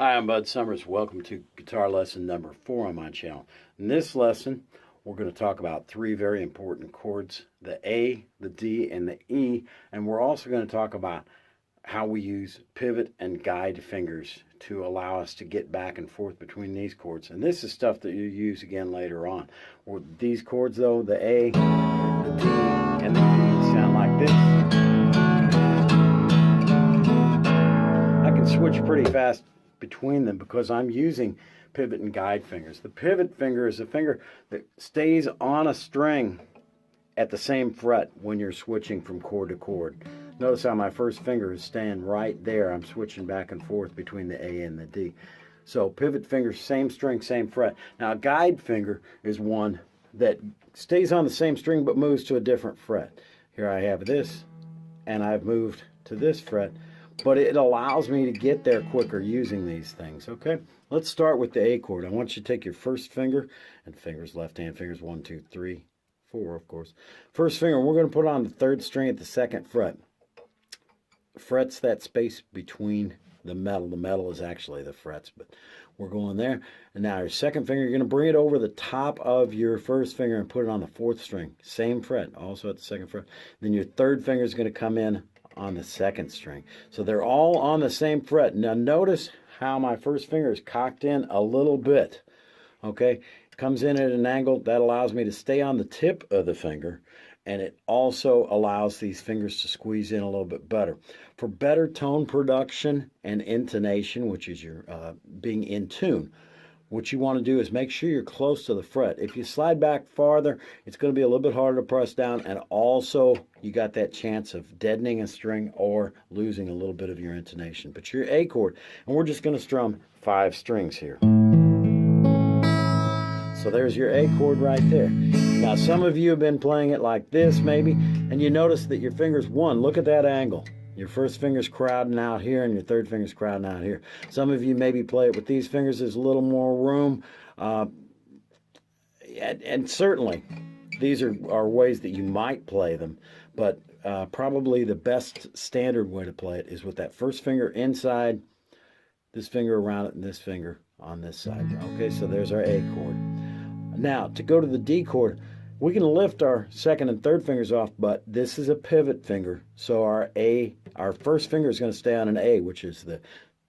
Hi, I'm Bud Summers. Welcome to guitar lesson number 4 on my channel. In this lesson, we're going to talk about 3 very important chords, the A, the D, and the E, and we're also going to talk about how we use pivot and guide fingers to allow us to get back and forth between these chords. And this is stuff that you use again later on. These chords though, the A, the D, and the E sound like this. I can switch pretty fast between them because I'm using pivot and guide fingers. The pivot finger is a finger that stays on a string at the same fret when you're switching from chord to chord. Notice how my first finger is staying right there. I'm switching back and forth between the A and the D. So pivot finger, same string, same fret. Now a guide finger is one that stays on the same string but moves to a different fret. Here I have this, and I've moved to this fret, but it allows me to get there quicker using these things, okay? Let's start with the A chord. I want you to take your first finger, and fingers, left hand fingers, 1, 2, 3, 4, of course. First finger, we're going to put it on the 3rd string at the 2nd fret. Frets that space between the metal. The metal is actually the frets, but we're going there. And now your 2nd finger, you're going to bring it over the top of your 1st finger and put it on the 4th string. Same fret, also at the 2nd fret. Then your 3rd finger is going to come in on the 2nd string. So they're all on the same fret. Now notice how my first finger is cocked in a little bit. Okay, it comes in at an angle that allows me to stay on the tip of the finger, and it also allows these fingers to squeeze in a little bit better. For better tone production and intonation, which is your being in tune, what you want to do is make sure you're close to the fret. If you slide back farther, it's going to be a little bit harder to press down, and also you got that chance of deadening a string or losing a little bit of your intonation. But your A chord, and we're just going to strum 5 strings here. So there's your A chord right there. Now some of you have been playing it like this maybe, and you notice that your fingers, look at that angle. Your first finger's crowding out here, and your 3rd finger's crowding out here. Some of you maybe play it with these fingers. There's a little more room. And certainly, these are ways that you might play them. But probably the best standard way to play it is with that first finger inside, this finger around it, and this finger on this side. Okay, so there's our A chord. Now, to go to the D chord, we can lift our 2nd and 3rd fingers off, but this is a pivot finger. So our first finger is going to stay on an A, which is the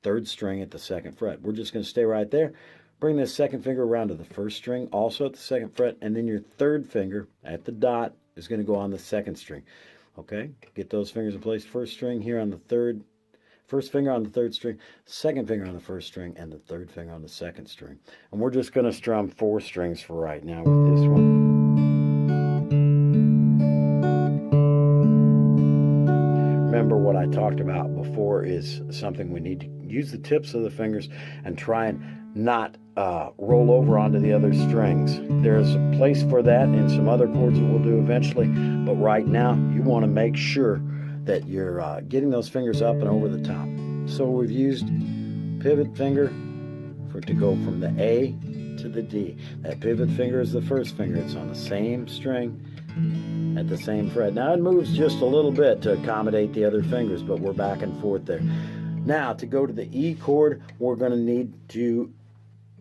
3rd string at the 2nd fret. We're just going to stay right there. Bring this 2nd finger around to the 1st string, also at the 2nd fret, and then your 3rd finger at the dot is going to go on the 2nd string. Okay, get those fingers in place. 1st string here on the 3rd. 1st finger on the 3rd string, 2nd finger on the 1st string, and the 3rd finger on the 2nd string. And we're just going to strum 4 strings for right now with this one. Remember what I talked about before is something we need to use the tips of the fingers and try and not roll over onto the other strings. There's a place for that in some other chords that we'll do eventually, but right now you want to make sure that you're getting those fingers up and over the top. So we've used pivot finger to go from the A to the D. That pivot finger is the first finger. It's on the same string at the same fret. Now it moves just a little bit to accommodate the other fingers, but we're back and forth there. Now to go to the E chord, we're going to need to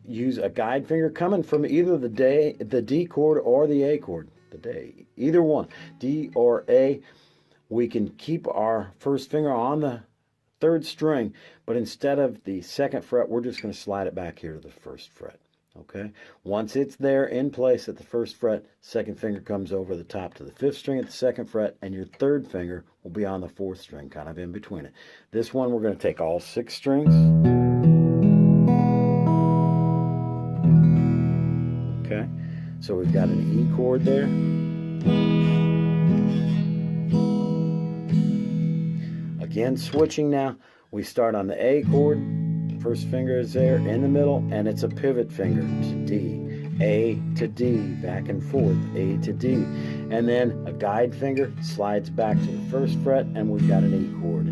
use a guide finger coming from either the D chord or the A chord. Either one, D or A. We can keep our first finger on the 3rd string, but instead of the 2nd fret, we're just going to slide it back here to the 1st fret. Okay? Once it's there in place at the 1st fret, 2nd finger comes over the top to the 5th string at the 2nd fret, and your 3rd finger will be on the 4th string, kind of in between it. This one, we're going to take all 6 strings. Okay? So we've got an E chord there. Again, switching now, we start on the A chord, first finger is there in the middle, and it's a pivot finger to D, A to D, back and forth, A to D, and then a guide finger slides back to the 1st fret, and we've got an E chord.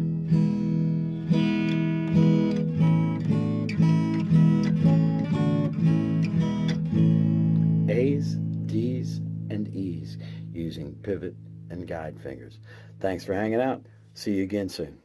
A's, D's, and E's using pivot and guide fingers. Thanks for hanging out. See you again soon.